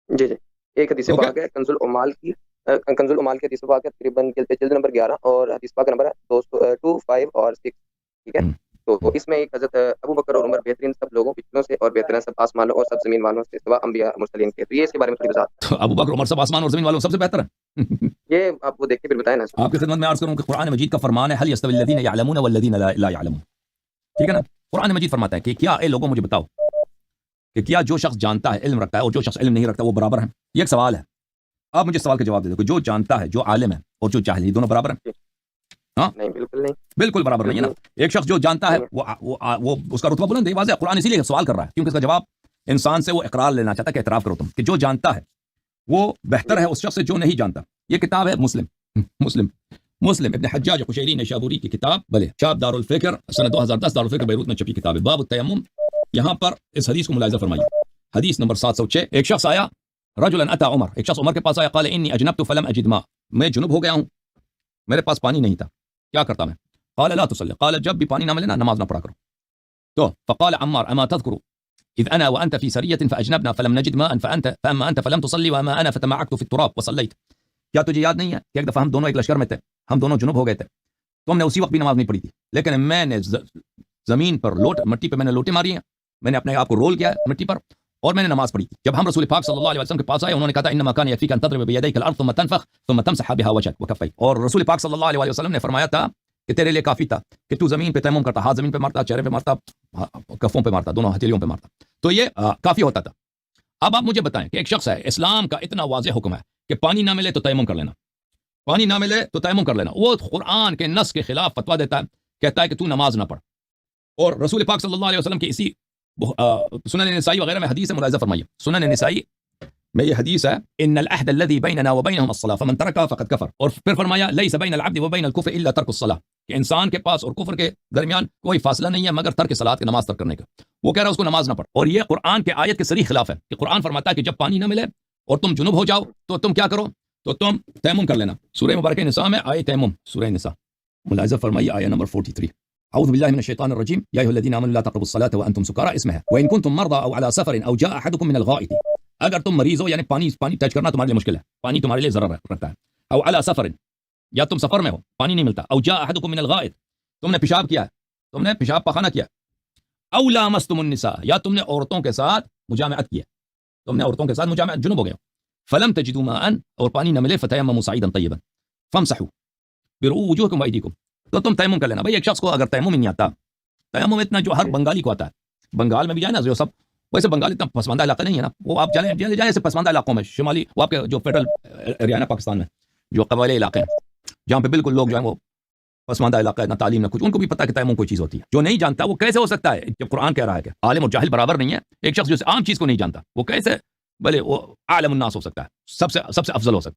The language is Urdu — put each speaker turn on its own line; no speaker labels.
جی جی، ایک حدیث
اوکے
پاک ہے کنز العمال کی، کنز العمال کی حدیث پاک ہے تقریباً جلد نمبر 11 اور حدیث پاک کا نمبر ہے 225 اور 6، ٹھیک ہے؟ تو اس میں ایک حضرت ابو بکر اور عمر بہترین سب لوگوں پچھلوں سے اور بہترین سب آسمانوں اور سب زمین والوں سے سوا انبیاء مرسلین کے، تو یہ اس کے بارے میں تھوڑی وضاحت
تو ابو بکر عمر سب آسمان اور زمین والوں سب سے بہتر ہے
یہ آپ وہ دیکھ کے پھر بتائیں نا اس کو۔
آپ کی خدمت میں عرض کروں کہ قرآن مجید کا فرمان ہے حل یستوی الذین یعلمون والذین لا یعلمون، ٹھیک ہے نا؟ قرآن مجید فرماتا ہے کہ کیا اے لوگوں مجھے بتاؤ کہ کیا جو شخص جانتا ہے علم رکھتا ہے اور جو شخص علم نہیں رکھتا وہ برابر ہیں؟ یہ ایک سوال ہے، آپ مجھے سوال کا جواب دے دو کہ جو جانتا ہے، جو عالم ہے اور جو جاہل ہے، یہ دونوں برابر ہیں؟ ہاں
نہیں، بالکل نہیں،
بالکل برابر نہیں ہے نا۔ ایک شخص جو جانتا ہے
نہیں۔
وہ اس کا رتبہ بلند ہے، واضح ہے، قرآن اسی لیے سوال کر رہا ہے کیونکہ اس کا جواب انسان سے وہ اقرار لینا چاہتا ہے کہ اعتراف کرو تم کہ جو جانتا ہے وہ بہتر ہے اس شخص سے جو نہیں جانتا۔ یہ کتاب ہے مسلم ابن حجاج قشیری نیشابوری کی کتاب، بلے چاپ دار الفکر سنہ 2010 دار الفکر بیروت میں چھپی کتاب ہے، باب التیمم۔ یہاں پر اس حدیث کو ملاحظہ فرمائیے، حدیث نمبر 706۔ ایک شخص آیا، رجلا اتى عمر، ایک شخص عمر کے پاس آیا، قال انی اجنبت فلم اجد ماء، میں جنب ہو گیا ہوں، میرے پاس پانی نہیں تھا، کیا کرتا میں؟ قال لا تصلي، قال جب بھی پانی نہ ملے نا نماز نہ پڑھا کرو۔ تو فقال عمار اما تذكر اذ انا وانت في سريه فاجنبنا فلم نجد ماء فاما انت فلم تصلي واما انا فتمعكت في التراب وصليت، کیا تجھے یاد نہیں ہے کہ ایک دفعہ ہم دونوں ایک لشکر میں تھے، ہم دونوں جنوب ہو گئے تھے، تم نے اسی وقت بھی نماز نہیں پڑھی تھی، لیکن میں نے زمین پر مٹی پہ میں نے لوٹے ماری ہیں، میں نے اپنے آپ کو رول کیا مٹی پر اور میں نے نماز پڑھی تھی۔ جب ہم رسول پاک صلی اللہ علیہ وسلم کے پاس آئے، انہوں نے کہا تھا انما كان يكفيك ان تضرب بيديك الارض ثم تنفخ ثم تمسح بها وجهك وكفيك، اور رسول پاک صلی اللہ علیہ وسلم نے فرمایا تھا کہ تیرے لیے کافی تھا کہ تو زمین پہ تیمم کرتا، ہاتھ زمین پہ مارتا، چہرے پہ مارتا، کفوں پہ مارتا، دونوں ہتھیلیوں پہ مارتا، تو یہ کافی ہوتا تھا۔ اب آپ مجھے بتائیں کہ ایک شخص ہے، اسلام کا اتنا واضح حکم ہے کہ پانی نہ ملے تو تیمم کر لینا، پانی نہ ملے تو تیمم کر لینا، وہ قرآن کے نص کے خلاف فتویٰ دیتا ہے، کہتا ہے کہ تو نماز نہ پڑھ، اور رسول پاک صلی اللہ علیہ وسلم کی اسی سنن نسائی وغیرہ میں حدیث ہے، ملاحظہ فرمائیے، سنن نسائی میں یہ حدیث ہے ان العهد الذي بيننا وبينهم الصلاة فمن تركها فقد كفر، اور پھر فرمایا ليس بين العبد وبين الكفر الا ترك الصلاة، کہ انسان کے پاس اور کفر کے درمیان کوئی فاصلہ نہیں ہے مگر ترک صلاۃ کی، نماز ترک کرنے کا۔ وہ کہہ رہا ہے اس کو نماز نہ پڑھ، اور یہ قرآن کے آیت کے صریح خلاف ہے کہ قرآن فرماتا ہے کہ جب پانی نہ ملے اور تم جنوب ہو جاؤ تو تم کیا کرو، تو تم تیمم کر لینا۔ سورہ مبارکہ نساء میں آیت تیمم، سورہ نساء ملاحظہ فرمائیے آیت نمبر 43، اعوذ باللہ من الشیطان الرجیم یا ایھا الذین آمنوا لا تقربوا الصلاة وانتم سکارى، اس میں ہے وان کنتم مرضى او على سفر او جاء احدكم من الغائط، اگر تم مریض ہو یعنی پانی ٹچ کرنا تمہارے لیے مشکل ہے، پانی تمہارے لیے ضرر رکھتا ہے، او على سفر، یا تم سفر میں ہو پانی نہیں ملتا، او جاء احدكم من الغائط، تم نے پیشاب کیا ہے، تم نے پیشاب پخانہ کیا، او لامستم النساء، یا تم نے عورتوں کے ساتھ مجامعت کیا، تم نے عورتوں کے ساتھ مجامعت، جنوب ہو گئے، فلم تجدوا ماء، اور پانی نہ ملے، فتیمموا صعیدا طیبا فامسحوا برؤوسکم وایدیکم، تو تم تیمم کر لینا۔ بھائی ایک شخص کو اگر تیمم ہی نہیں آتا، تیمم اتنا جو ہر بنگالی کو آتا ہے، بنگال میں بھی جائے نا جو سب، ویسے بنگال اتنا پسماندہ علاقہ نہیں ہے نا، وہ آپ جائیں ایسے پسماندہ علاقوں میں، شمالی وہ آپ کے جو فیڈرل ایریا ہے پاکستان میں، جو قبائلی علاقے ہیں جہاں پہ بالکل لوگ جو ہیں وہ پسماندہ علاقہ ہے، نہ تعلیم نہ کچھ، ان کو بھی پتہ کہ تیمم کوئی چیز ہوتی ہے۔ جو نہیں جانتا وہ کیسے ہو سکتا ہے جب قرآن کہہ رہا ہے کہ عالم اور جاہل برابر نہیں ہے، ایک شخص جو عام چیز کو نہیں جانتا وہ کیسے بھلے وہ عالم الناس ہو سکتا ہے، سب سے افضل ہو سکتا ہے۔